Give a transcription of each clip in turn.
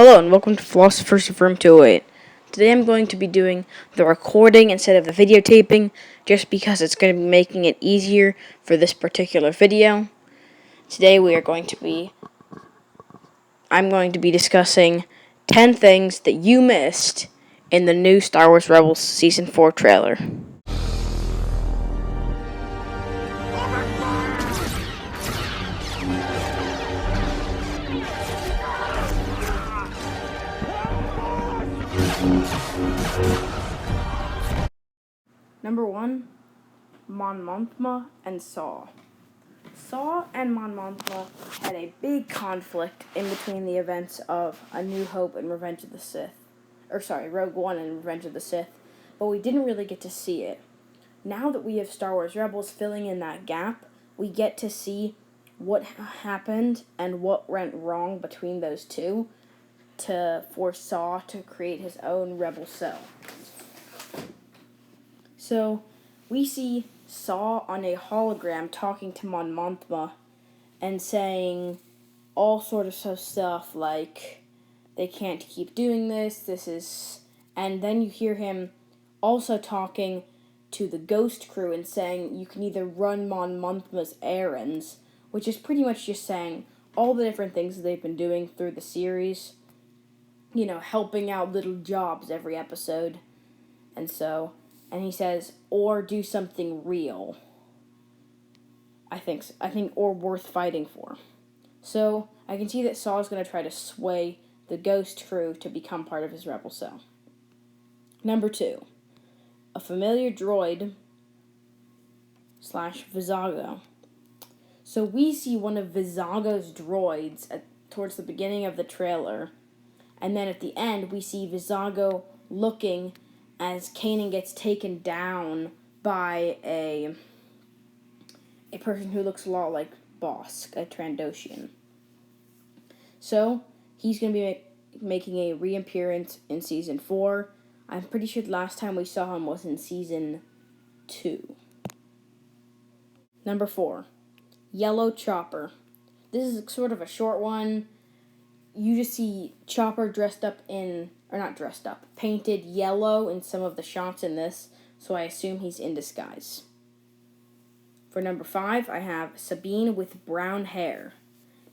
Hello and welcome to Philosophers of Room 208. Today I'm going to be doing the recording instead of the videotaping, just because it's going to be making it easier for this particular video. Today I'm going to be discussing 10 things that you missed in the new Star Wars Rebels Season 4 trailer. Number 1, Mon Mothma and Saw. Saw and Mon Mothma had a big conflict in between the events of A New Hope and Revenge of the Sith. Rogue One and Revenge of the Sith, but we didn't really get to see it. Now that we have Star Wars Rebels filling in that gap, we get to see what happened and what went wrong between those two for Saw to create his own rebel cell. So, we see Saw on a hologram talking to Mon Mothma and saying all sort of stuff like, they can't keep doing this, and then you hear him also talking to the Ghost Crew and saying you can either run Mon Mothma's errands, which is pretty much just saying all the different things that they've been doing through the series, helping out little jobs every episode, and he says, or do something real. I think, or worth fighting for. So, I can see that Saw's going to try to sway the Ghost Crew to become part of his rebel cell. Number 2, a familiar droid / Vizago. So we see one of Vizago's droids towards the beginning of the trailer, and then at the end we see Vizago looking as Kanan gets taken down by a person who looks a lot like Bossk, a Trandoshan. So, he's going to be making a reappearance in Season 4. I'm pretty sure the last time we saw him was in Season 2. Number 4, Yellow Chopper. This is sort of a short one. You just see Chopper painted yellow in some of the shots in this, so I assume he's in disguise. For number 5, I have Sabine with brown hair.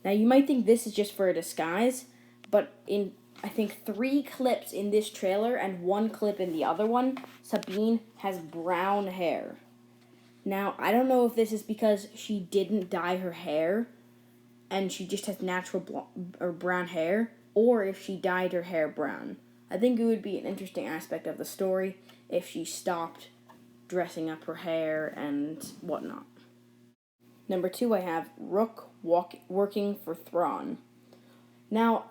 Now, you might think this is just for a disguise, but in, I think, 3 clips in this trailer and 1 clip in the other one, Sabine has brown hair. Now, I don't know if this is because she didn't dye her hair and she just has natural brown hair, or if she dyed her hair brown. I think it would be an interesting aspect of the story if she stopped dressing up her hair and whatnot. Number 2, I have Rook working for Thrawn. Now,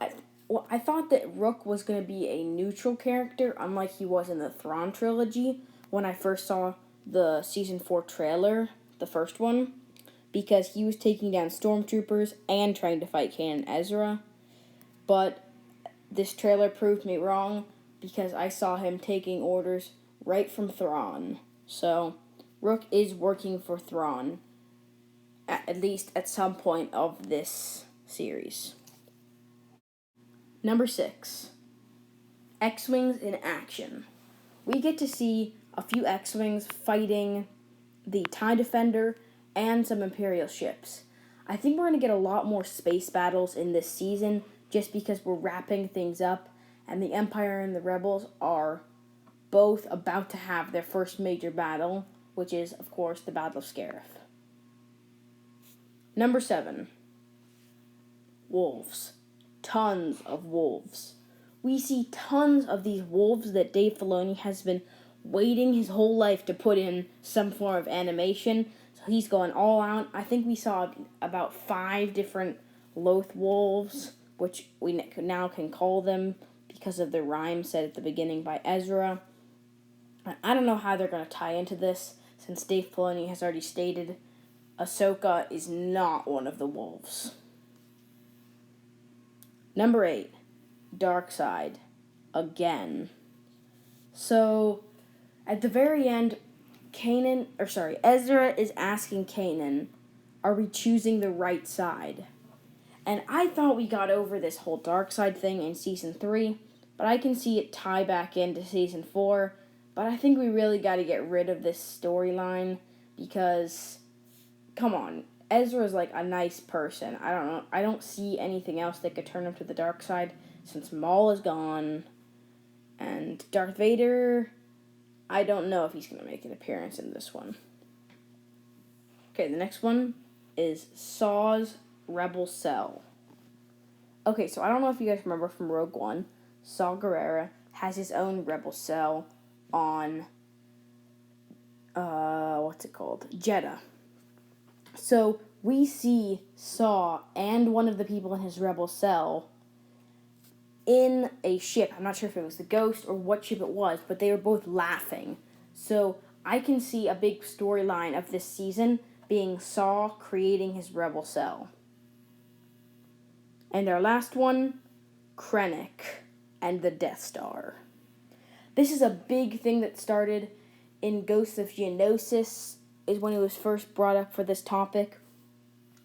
I thought that Rook was going to be a neutral character, unlike he was in the Thrawn trilogy when I first saw the Season 4 trailer, the first one, because he was taking down stormtroopers and trying to fight Kanan Ezra. But this trailer proved me wrong, because I saw him taking orders right from Thrawn. So, Rook is working for Thrawn, at least at some point of this series. Number 6, X-Wings in action. We get to see a few X-Wings fighting the TIE Defender and some Imperial ships. I think we're going to get a lot more space battles in this season, just because we're wrapping things up, and the Empire and the Rebels are both about to have their first major battle, which is, of course, the Battle of Scarif. Number 7, wolves. Tons of wolves. We see tons of these wolves that Dave Filoni has been waiting his whole life to put in some form of animation. So he's going all out. I think we saw about 5 different Loth wolves, which we now can call them because of the rhyme said at the beginning by Ezra. I don't know how they're going to tie into this, since Dave Filoni has already stated Ahsoka is not one of the wolves. Number 8, Darkseid. Again. So, at the very end, Ezra is asking Kanan, are we choosing the right side? And I thought we got over this whole Darkseid thing in Season 3, but I can see it tie back into Season 4. But I think we really got to get rid of this storyline because, come on, Ezra's like a nice person. I don't know. I don't see anything else that could turn him to the dark side since Maul is gone. And Darth Vader, I don't know if he's going to make an appearance in this one. Okay, the next one is Saw's Rebel Cell. Okay, so I don't know if you guys remember from Rogue One, Saw Gerrera has his own Rebel Cell on, Jedha. So we see Saw and one of the people in his Rebel Cell in a ship. I'm not sure if it was the Ghost or what ship it was, but they were both laughing. So I can see a big storyline of this season being Saw creating his Rebel Cell. And our last one, Krennic and the Death Star. This is a big thing that started in Ghosts of Geonosis, is when it was first brought up for this topic.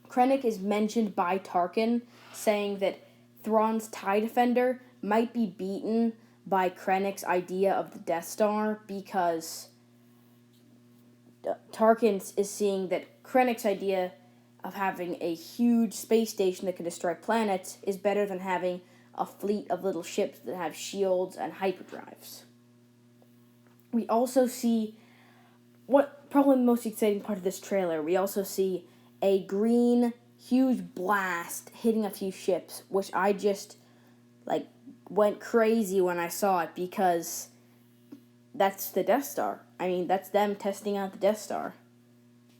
Krennic is mentioned by Tarkin, saying that Thrawn's TIE Defender might be beaten by Krennic's idea of the Death Star because Tarkin is seeing that Krennic's idea of having a huge space station that can destroy planets is better than having a fleet of little ships that have shields and hyperdrives. We also see, what probably the most exciting part of this trailer, we also see a green, huge blast hitting a few ships, which I just, went crazy when I saw it because that's the Death Star. I mean, that's them testing out the Death Star.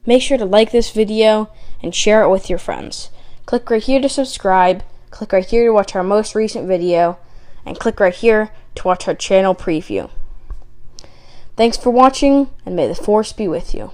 Make sure to like this video and share it with your friends. Click right here to subscribe, click right here to watch our most recent video, and click right here to watch our channel preview. Thanks for watching, and may the Force be with you.